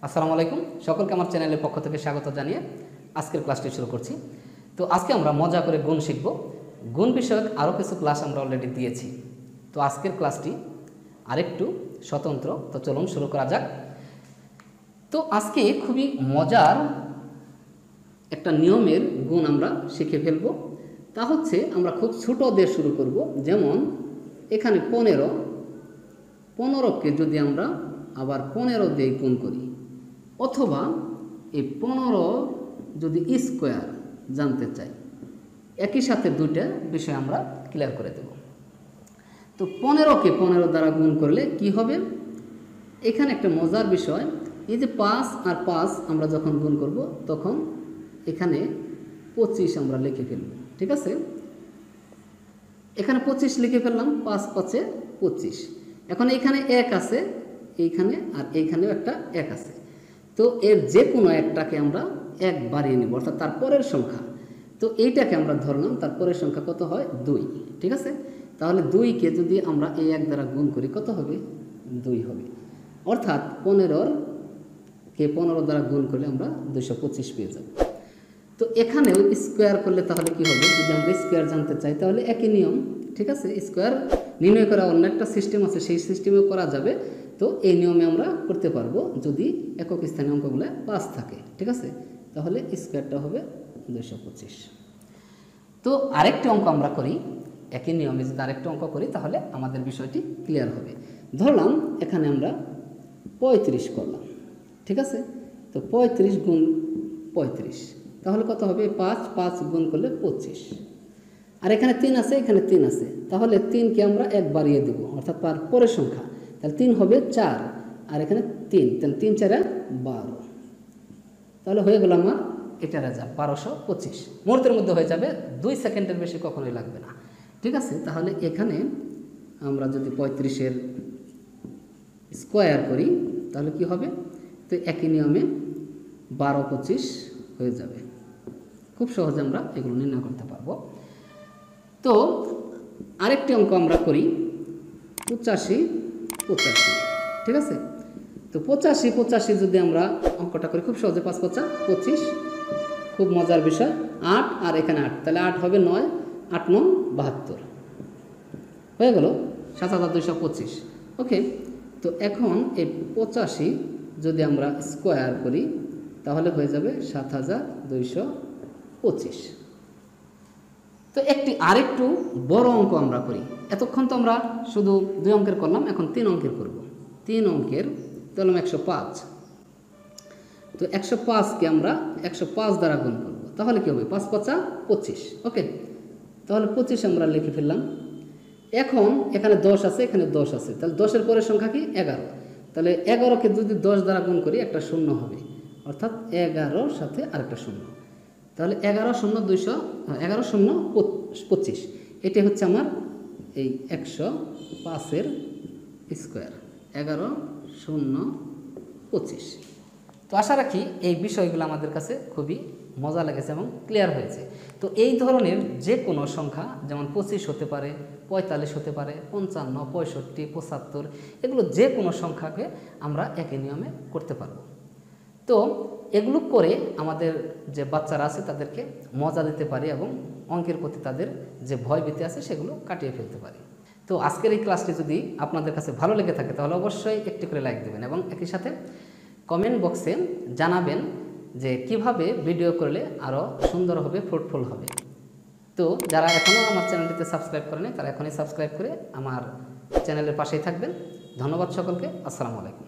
আসসালামু আলাইকুম সকলকে আমার চ্যানেলের পক্ষ থেকে স্বাগত জানিয়ে আজকের ক্লাসটি শুরু করছি। তো আজকে আমরা মজা করে গুণ শিখব। গুণ বিষয়ক আরও কিছু ক্লাস আমরা অলরেডি দিয়েছি। তো আজকের ক্লাসটি আরেকটু স্বতন্ত্র। তো চলুন শুরু করা যাক। তো আজকে খুবই মজার একটা নিয়মের গুণ আমরা শিখে ফেলব। তা হচ্ছে আমরা খুব ছোট দিয়ে শুরু করব। যেমন এখানে 15কে যদি আমরা আবার 15 দিয়ে গুণ করি, অথবা এই 15 যদি স্কোয়ার জানতে চাই, একই সাথে দুইটা বিষয় আমরা ক্লিয়ার করে দেব। তো 15কে 15 দ্বারা গুণ করলে কি হবে? এখানে একটা মজার বিষয়, এই যে 5 আর 5 আমরা যখন গুণ করব তখন এখানে 25 আমরা লিখে ফেলব। ঠিক আছে, এখানে 25 লিখে ফেললাম, 5 5 25। এখন এখানে 1 আছে, এইখানে আর এইখানেও একটা 1 আছে। তো এর যে কোনো একটাকে আমরা 1 বাড়িয়ে নেব, অর্থাৎ তার পরের সংখ্যা। তো এইটাকে আমরা ধরলাম, তার পরের সংখ্যা কত হয়? 2। ঠিক আছে, তাহলে 2কে যদি আমরা এই 1 দ্বারা গুণ করি কত হবে? 2 হবে। অর্থাৎ 15কে 15 দ্বারা গুণ করলে আমরা 225 পেয়ে যাব। তো এখানেও স্কোয়ার করলে তাহলে কি হবে? যদি আমরা স্কোয়ার জানতে চাই তাহলে একই নিয়ম। ঠিক আছে, স্কোয়ার নির্ণয় করা অন্য একটা সিস্টেম আছে, সেই সিস্টেমেও করা যাবে। তো এই নিয়মে আমরা করতে পারবো যদি একক স্থানীয় অঙ্কগুলো 5 থাকে। ঠিক আছে, তাহলে স্কোয়ারটা হবে 225। তো আরেকটি অঙ্ক আমরা করি, একই নিয়মে যদি আরেকটি অঙ্ক করি তাহলে আমাদের বিষয়টি ক্লিয়ার হবে। ধরলাম এখানে আমরা 35 করলাম। ঠিক আছে, তো 35 গুণ 35, তাহলে কত হবে? 5 5 গুণ করলে 25। আর এখানে 3 আছে, এখানে 3 আছে, তাহলে 3কে আমরা 1 বাড়িয়ে দেব, অর্থাৎ তার পরের সংখ্যা। তাহলে 3 হবে 4, আর এখানে 3, তাহলে 3 4 12। তাহলে হয়ে গেল আমার এটার রেজাল্ট 1225। মুহূর্তের মধ্যে হয়ে যাবে, 2 সেকেন্ডের বেশি কখনোই লাগবে না। ঠিক আছে, তাহলে এখানে আমরা যদি 35-এর স্কোয়ার করি তাহলে কি হবে? তো একই নিয়মে 12 25 হয়ে যাবে। খুব সহজে আমরা এগুলো নির্ণয় করতে পারবো। তো আরেকটি অঙ্ক আমরা করি, 85 85। ঠিক আছে, তো 85 85 যদি আমরা অঙ্কটা করি খুব সহজে, 5 5 25, খুব মজার বিষয়। 8 আর এখানে 8, তাহলে 8 হবে 9, 8 9 72 হয়ে গেল 7225। ওকে, তো এখন এই 85 যদি আমরা স্কোয়ার করি তাহলে হয়ে যাবে 7225। তো আরেকটু বড় অঙ্ক আমরা করি। এতক্ষণ তো আমরা শুধু 2 অঙ্কের করলাম, এখন 3 অঙ্কের করব। 3 অঙ্কের ধরলাম 105। তো 105কে আমরা 105 দ্বারা গুণ করব, তাহলে কি হবে? 5 5 25। ওকে, তাহলে 25 আমরা লিখে ফেললাম। এখন এখানে 10 আছে, এখানে 10 আছে, তাহলে 10-এর পরের সংখ্যা কি? 11। তাহলে 11কে যদি 10 দ্বারা গুণ করি একটা শূন্য হবে, অর্থাৎ 11 সাথে আরেকটা শূন্য। তাহলে 11 0 200, 11 0 25। এটি হচ্ছে আমার এই 105-এর স্কোয়ার, 11 0 25। তো আশা রাখি এই বিষয়গুলো আমাদের কাছে খুবই মজা লেগেছে এবং ক্লিয়ার হয়েছে। তো এই ধরনের যে কোনো সংখ্যা, যেমন 25 হতে পারে, 45 হতে পারে, 55 65 75, এগুলো যে কোনো সংখ্যাকে আমরা একই নিয়মে করতে পারবো। তো এগুলো করে আমাদের যে বাচ্চারা আছে তাদেরকে মজা দিতে পারি এবং অঙ্কের প্রতি তাদের যে ভয়ভীতি আছে সেগুলো কাটিয়ে ফেলতে পারি। তো আজকের এই ক্লাসটি যদি আপনাদের কাছে ভালো লেগে থাকে তাহলে অবশ্যই একটি করে লাইক দেবেন এবং একই সাথে কমেন্ট বক্সে জানাবেন যে কিভাবে ভিডিও করলে আরও সুন্দর হবে, ফ্রুটফুল হবে। তো যারা এখনও আমার চ্যানেলটিতে সাবস্ক্রাইব করেনি তারা এখনই সাবস্ক্রাইব করে আমার চ্যানেলের পাশেই থাকবেন। ধন্যবাদ সকলকে। আসসালামু আলাইকুম।